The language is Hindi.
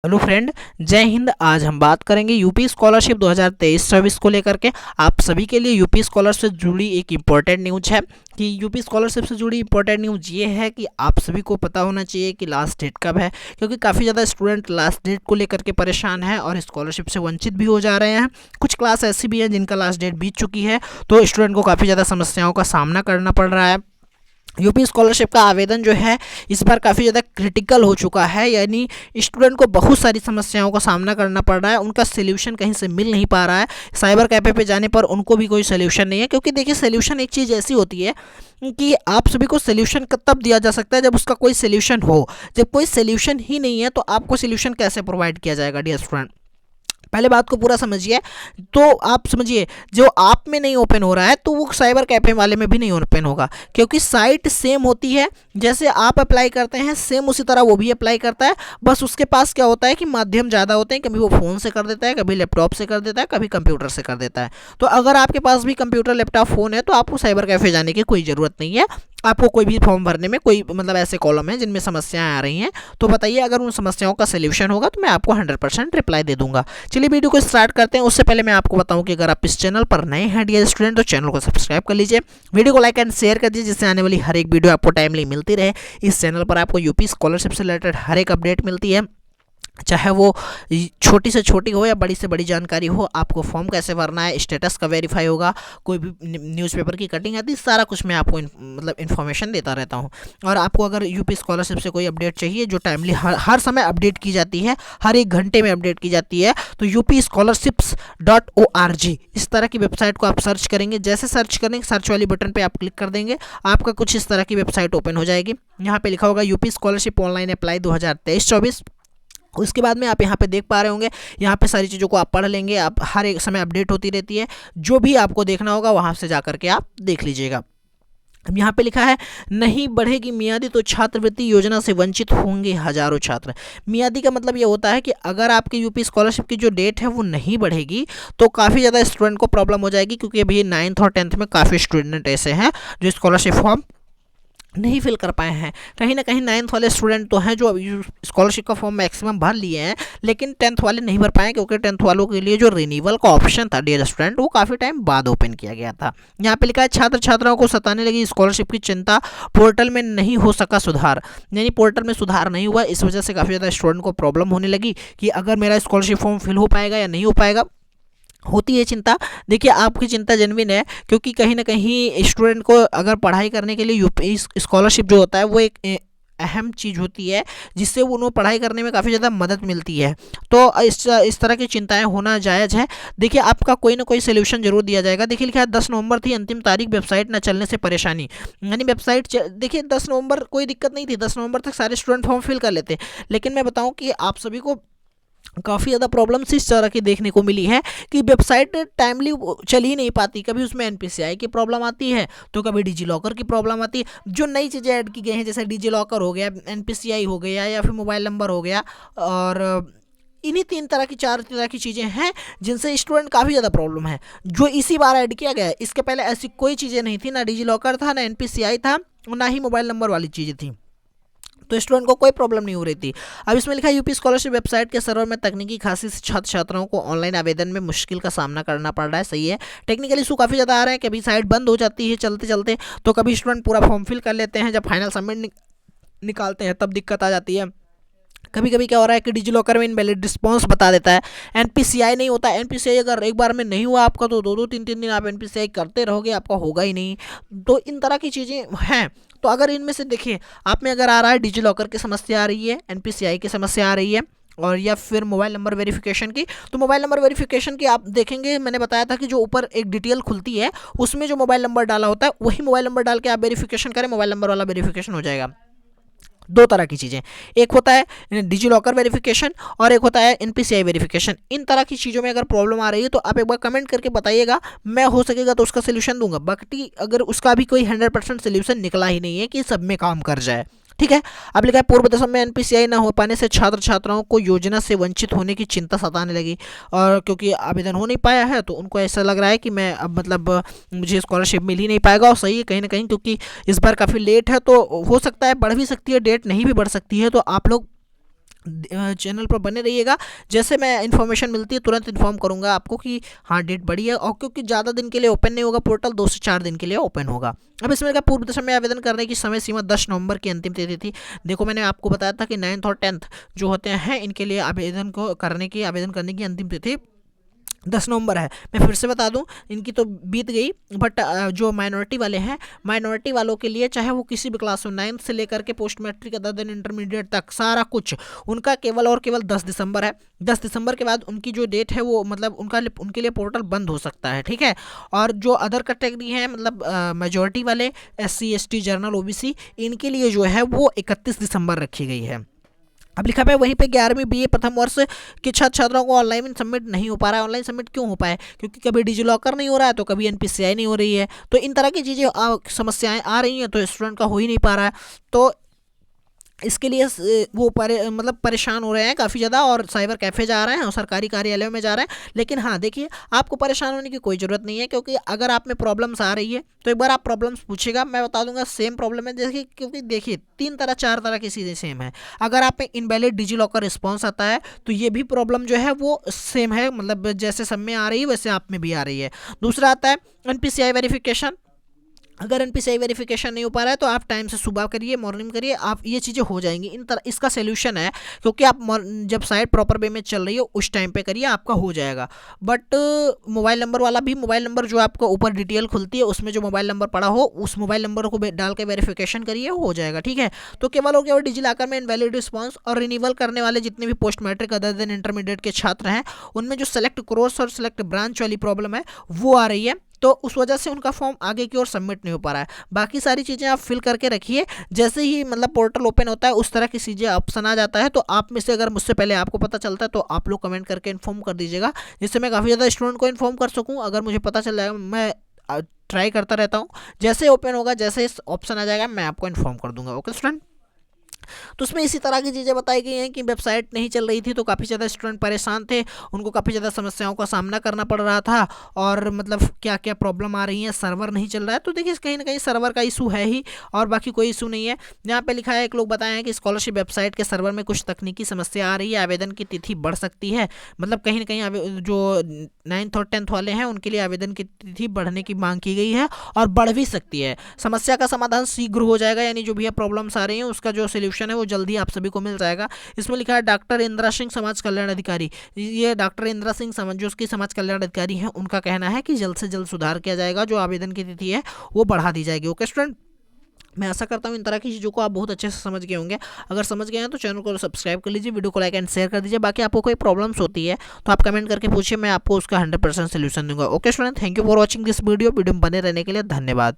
हेलो फ्रेंड, जय हिंद। आज हम बात करेंगे यूपी स्कॉलरशिप 2023-24 को लेकर के। आप सभी के लिए यूपी स्कॉलरशिप से जुड़ी एक इम्पॉर्टेंट न्यूज़ है कि यूपी स्कॉलरशिप से जुड़ी इम्पॉर्टेंट न्यूज़ ये है कि आप सभी को पता होना चाहिए कि लास्ट डेट कब है, क्योंकि काफ़ी ज़्यादा स्टूडेंट लास्ट डेट को लेकर के परेशान है और स्कॉलरशिप से वंचित भी हो जा रहे हैं। कुछ क्लास ऐसी भी हैं जिनका लास्ट डेट बीत चुकी है, तो स्टूडेंट को काफ़ी ज़्यादा समस्याओं का सामना करना पड़ रहा है। यूपी स्कॉलरशिप का आवेदन जो है इस बार काफ़ी ज़्यादा क्रिटिकल हो चुका है, यानी स्टूडेंट को बहुत सारी समस्याओं का सामना करना पड़ रहा है। उनका सोल्यूशन कहीं से मिल नहीं पा रहा है। साइबर कैफ़े पे जाने पर उनको भी कोई सोल्यूशन नहीं है, क्योंकि देखिए सोल्यूशन एक चीज़ ऐसी होती है कि आप सभी को सोल्यूशन तब दिया जा सकता है जब उसका कोई सोल्यूशन हो। जब कोई सोल्यूशन ही नहीं है तो आपको सोल्यूशन कैसे प्रोवाइड किया जाएगा डियर स्टूडेंट। पहले बात को पूरा समझिए। तो आप समझिए, जो आप में नहीं ओपन हो रहा है तो वो साइबर कैफे वाले में भी नहीं ओपन होगा, क्योंकि साइट सेम होती है। जैसे आप अप्लाई करते हैं सेम उसी तरह वो भी अप्लाई करता है। बस उसके पास क्या होता है कि माध्यम ज़्यादा होते हैं। कभी वो फ़ोन से कर देता है, कभी लैपटॉप से कर देता है, कभी कंप्यूटर से कर देता है। तो अगर आपके पास भी कंप्यूटर, लैपटॉप, फ़ोन है तो आपको साइबर कैफे जाने की कोई ज़रूरत नहीं है। आपको कोई भी फॉर्म भरने में कोई मतलब ऐसे कॉलम है जिनमें समस्याएं आ रही हैं, तो बताइए, अगर उन समस्याओं का सोल्यूशन होगा तो मैं आपको 100% रिप्लाई दे दूंगा। चलिए वीडियो को स्टार्ट करते हैं। उससे पहले मैं आपको बताऊं कि अगर आप इस चैनल पर नए हैं डियर स्टूडेंट तो चैनल को सब्सक्राइब कर लीजिए, वीडियो को लाइक एंड शेयर कर दीजिए, जिससे आने वाली हर एक वीडियो आपको टाइमली मिलती रहे। इस चैनल पर आपको यूपी स्कॉलरशिप से रिलेटेड हर एक अपडेट मिलती है, चाहे वो छोटी से छोटी हो या बड़ी से बड़ी जानकारी हो। आपको फॉर्म कैसे भरना है, स्टेटस का वेरीफाई होगा, कोई भी न्यूज़पेपर की कटिंग आती है, सारा कुछ मैं आपको मतलब इन्फॉर्मेशन देता रहता हूँ। और आपको अगर यूपी स्कॉलरशिप से कोई अपडेट चाहिए जो टाइमली हर समय अपडेट की जाती है, हर एक घंटे में अपडेट की जाती है, तो upscholarships.org इस तरह की वेबसाइट को आप सर्च करेंगे। जैसे सर्च करेंगे, सर्च वाली बटन पर आप क्लिक कर देंगे, आपका कुछ इस तरह की वेबसाइट ओपन हो जाएगी। यहाँ पे लिखा होगा यूपी स्कॉलरशिप ऑनलाइन अप्लाई 2023-24। उसके बाद में आप यहाँ पे देख पा रहे होंगे, यहाँ पे सारी चीज़ों को आप पढ़ लेंगे। आप हर एक समय अपडेट होती रहती है, जो भी आपको देखना होगा वहाँ से जा करके आप देख लीजिएगा। अब यहाँ पे लिखा है, नहीं बढ़ेगी मियादी तो छात्रवृत्ति योजना से वंचित होंगे हजारों छात्र। मियादी का मतलब ये होता है कि अगर आपकी यूपी स्कॉलरशिप की जो डेट है वो नहीं बढ़ेगी तो काफ़ी ज़्यादा स्टूडेंट को प्रॉब्लम हो जाएगी, क्योंकि अभी 9th और 10th में काफ़ी स्टूडेंट ऐसे हैं जो स्कॉलरशिप फॉर्म नहीं फिल कर पाए हैं। कहीं ना कहीं 9th वाले स्टूडेंट तो हैं जो स्कॉलरशिप का फॉर्म मैक्सिमम भर लिए हैं, लेकिन 10th वाले नहीं भर पाए, क्योंकि 10th वालों के लिए जो रिन्यूअल का ऑप्शन था डियर स्टूडेंट वो काफ़ी टाइम बाद ओपन किया गया था। यहाँ पे लिखा है, छात्र छात्राओं को सताने लगी स्कॉलरशिप की चिंता, पोर्टल में नहीं हो सका सुधार। यानी पोर्टल में सुधार नहीं हुआ, इस वजह से काफ़ी ज़्यादा स्टूडेंट को प्रॉब्लम होने लगी कि अगर मेरा स्कॉलरशिप फॉर्म फिल हो पाएगा या नहीं हो पाएगा। होती है चिंता। देखिए, आपकी चिंता जेन्युइन है, क्योंकि कहीं ना कहीं स्टूडेंट को अगर पढ़ाई करने के लिए यूपी स्कॉलरशिप जो होता है वो एक अहम चीज़ होती है, जिससे उन्हें पढ़ाई करने में काफ़ी ज़्यादा मदद मिलती है। तो इस तरह की चिंताएं होना जायज़ है। देखिए, आपका कोई ना कोई सोल्यूशन जरूर दिया जाएगा। देखिए, लिखा है 10 नवंबर थी अंतिम तारीख, वेबसाइट न चलने से परेशानी। यानी वेबसाइट देखिए 10 नवंबर कोई दिक्कत नहीं थी, 10 नवंबर तक सारे स्टूडेंट फॉर्म फिल कर लेते, लेकिन मैं बताऊँ कि आप सभी को काफ़ी ज़्यादा प्रॉब्लम्स इस तरह की देखने को मिली है कि वेबसाइट टाइमली चल ही नहीं पाती। कभी उसमें एनपीसीआई की प्रॉब्लम आती है, तो कभी डिजी लॉकर की प्रॉब्लम आती है। जो नई चीज़ें ऐड की गई हैं, जैसे डिजी लॉकर हो गया, एनपीसीआई हो गया, या फिर मोबाइल नंबर हो गया, और इन्हीं 4 तरह की चीज़ें हैं जिनसे स्टूडेंट काफ़ी ज़्यादा प्रॉब्लम है, जो इसी बार ऐड किया गया है। इसके पहले ऐसी कोई चीज़ें नहीं थी, ना डिजी लॉकर था, ना एनपीसीआई था, ना ही मोबाइल नंबर वाली चीज़ें थी, तो स्टूडेंट को कोई प्रॉब्लम नहीं हो रही थी। अब इसमें लिखा है, यूपी स्कॉलरशिप वेबसाइट के सर्वर में तकनीकी खासी से छात्र छात्राओं को ऑनलाइन आवेदन में मुश्किल का सामना करना पड़ रहा है। सही है, टेक्निकल इशू काफ़ी ज़्यादा आ रहे हैं। कभी साइट बंद हो जाती है चलते चलते, तो कभी स्टूडेंट पूरा फॉर्म फिल कर लेते हैं, जब फाइनल सबमिट निकालते हैं तब दिक्कत आ जाती है। कभी कभी क्या हो रहा है कि डिजी लॉकर में इनवैलिड रिस्पॉन्स बता देता है, एनपीसीआई नहीं होता। एनपीसीआई अगर एक बार में नहीं हुआ आपका तो 2-2 3-3 दिन आप एनपीसीआई करते रहोगे, आपका होगा ही नहीं। तो इन तरह की चीज़ें हैं। तो अगर इनमें से देखिए, आप में अगर आ रहा है डिजी लॉकर की समस्या आ रही है, एनपीसीआई की समस्या आ रही है, और या फिर मोबाइल नंबर वेरिफिकेशन की, तो मोबाइल नंबर वेरिफिकेशन की आप देखेंगे, मैंने बताया था कि जो ऊपर एक डिटेल खुलती है उसमें जो मोबाइल नंबर डाला होता है वही मोबाइल नंबर डाल के आप वेरिफिकेशन करें, मोबाइल नंबर वाला वेरिफिकेशन हो जाएगा। दो तरह की चीज़ें, एक होता है डिजी लॉकर वेरिफिकेशन और एक होता है एनपीसीआई वेरिफिकेशन। इन तरह की चीज़ों में अगर प्रॉब्लम आ रही है तो आप एक बार कमेंट करके बताइएगा, मैं हो सकेगा तो उसका सोल्यूशन दूंगा। बाकी अगर उसका भी कोई 100% सोल्यूशन निकला ही नहीं है कि सब में काम कर जाए, ठीक है। अब लिखा है, पूर्व दशम में एनपीसीआई न हो पाने से छात्र छात्राओं को योजना से वंचित होने की चिंता सताने लगी, और क्योंकि आवेदन हो नहीं पाया है तो उनको ऐसा लग रहा है कि मैं अब मतलब मुझे स्कॉलरशिप मिल ही नहीं पाएगा। और सही है कहीं ना कहीं, क्योंकि इस बार काफ़ी लेट है, तो हो सकता है बढ़ भी सकती है डेट, नहीं भी बढ़ सकती है। तो आप लोग चैनल पर बने रहिएगा। जैसे मैं इन्फॉर्मेशन मिलती है तुरंत इन्फॉर्म करूंगा आपको कि हाँ डेट बढ़ी है, और क्योंकि ज़्यादा दिन के लिए ओपन नहीं होगा पोर्टल, 2 से 4 दिन के लिए ओपन होगा। अब इसमें क्या पूर्व दिशा में आवेदन करने की समय सीमा 10 नवंबर की अंतिम तिथि थी। देखो मैंने आपको बताया था कि 9th और 10th जो होते हैं इनके लिए आवेदन करने की अंतिम तिथि 10 नवंबर है। मैं फिर से बता दूं, इनकी तो बीत गई, बट जो माइनॉरिटी वाले हैं, माइनॉरिटी वालों के लिए चाहे वो किसी भी क्लास हो, 9th से लेकर के post matric other than intermediate तक सारा कुछ उनका केवल और केवल 10 दिसंबर है। 10 दिसंबर के बाद उनकी जो डेट है वो मतलब उनके लिए पोर्टल बंद हो सकता है, ठीक है। और जो अदर कैटेगरी है मतलब मेजॉरिटी वाले SC ST जनरल OBC, इनके लिए जो है वो 31 दिसंबर रखी गई है। अब लिखा है वहीं पे 11वीं BA प्रथम वर्ष के छात्र छात्राओं को ऑनलाइन सबमिट नहीं हो पा रहा है। ऑनलाइन सबमिट क्यों हो पाए? क्योंकि कभी डिजिलॉकर नहीं हो रहा है, तो कभी NPCI नहीं हो रही है, तो इन तरह की चीज़ें समस्याएं आ रही हैं, तो स्टूडेंट का हो ही नहीं पा रहा है। तो इसके लिए वो मतलब परेशान हो रहे हैं काफ़ी ज़्यादा, और साइबर कैफ़े जा रहे हैं और सरकारी कार्यालयों में जा रहे हैं। लेकिन हाँ देखिए, आपको परेशान होने की कोई ज़रूरत नहीं है, क्योंकि अगर आप में प्रॉब्लम्स आ रही है तो एक बार आप प्रॉब्लम्स पूछिएगा, मैं बता दूंगा सेम प्रॉब्लम है। देखिए क्योंकि देखिए 4 तरह की चीज़ें सेम है। अगर आप में इनवैलिड डिजिलॉकर रिस्पॉन्स आता है तो ये भी प्रॉब्लम जो है वो सेम है, मतलब जैसे सब में आ रही है वैसे आप में भी आ रही है। दूसरा आता है NPCI वेरिफिकेशन। अगर NPCI वेरिफिकेशन नहीं हो पा रहा है तो आप टाइम से सुबह करिए, मॉर्निंग करिए, आप ये चीज़ें हो जाएंगी। इसका सोल्यूशन है, क्योंकि आप जब साइट प्रॉपर वे में चल रही हो उस टाइम पे करिए, आपका हो जाएगा। बट मोबाइल नंबर वाला भी, मोबाइल नंबर जो आपका ऊपर डिटेल खुलती है उसमें जो मोबाइल नंबर पड़ा हो उस मोबाइल नंबर को डाल के वेरिफिकेशन करिए, हो जाएगा, ठीक है। तो केवल हो गया डिजिलॉकर में इनवैलिड रिस्पॉन्स, और रिन्यूअल करने वाले जितने भी post matric other than intermediate के छात्र हैं उनमें जो सेलेक्ट कोर्स और सेलेक्ट ब्रांच वाली प्रॉब्लम है वो आ रही है, तो उस वजह से उनका फॉर्म आगे की ओर सबमिट नहीं हो पा रहा है। बाकी सारी चीज़ें आप फिल करके रखिए, जैसे ही मतलब पोर्टल ओपन होता है उस तरह की चीज़ें ऑप्शन आ जाता है, तो आप में से अगर मुझसे पहले आपको पता चलता है तो आप लोग कमेंट करके इन्फॉर्म कर दीजिएगा, जिससे मैं काफ़ी ज़्यादा स्टूडेंट को इन्फॉर्म कर सकूँ। अगर मुझे पता चल जाएगा, मैं ट्राई करता रहता हूँ, जैसे ओपन होगा, जैसे ऑप्शन आ जाएगा मैं आपको इन्फॉर्म कर दूंगा। ओके स्टूडेंट, तो उसमें इसी तरह की चीज़ें बताई गई हैं कि वेबसाइट नहीं चल रही थी तो काफ़ी ज़्यादा स्टूडेंट परेशान थे, उनको काफ़ी ज़्यादा समस्याओं का सामना करना पड़ रहा था, और मतलब क्या क्या प्रॉब्लम आ रही है, सर्वर नहीं चल रहा है। तो देखिए कहीं ना कहीं सर्वर का इशू है ही, और बाकी कोई इशू नहीं है। यहाँ पे लिखा है, एक लोग बताए हैं कि स्कॉलरशिप वेबसाइट के सर्वर में कुछ तकनीकी समस्या आ रही है, आवेदन की तिथि बढ़ सकती है। मतलब कहीं ना कहीं जो 9th और 10th वाले हैं उनके लिए आवेदन की तिथि बढ़ने की मांग की गई है, और बढ़ भी सकती है। समस्या का समाधान शीघ्र हो जाएगा, यानी जो भी प्रॉब्लम्स आ रही हैं उसका जो सोल्यूशन है वो जल्दी आप सभी को मिल जाएगा। इसमें लिखा है डॉक्टर इंदिरा सिंह समाज कल्याण अधिकारी। ये डॉक्टर इंदिरा सिंह जो उसकी समाज कल्याण अधिकारी हैं उनका कहना है कि जल्द से जल्द सुधार किया जाएगा, जो आवेदन की तिथि है वो बढ़ा दी जाएगी। ओके स्टूडेंट, मैं आशा करता हूँ इन तरह की चीज़ों को आप बहुत अच्छे से समझ गए होंगे। अगर समझ गए हैं तो चैनल को सब्सक्राइब कर लीजिए, वीडियो को लाइक एंड शेयर कर दीजिए। बाकी आपको कोई प्रॉब्लम्स होती है तो आप कमेंट करके पूछिए, मैं आपको उसका 100% सोल्यूशन दूंगा। Okay student, thank you for watching this video में बने रहने के लिए धन्यवाद।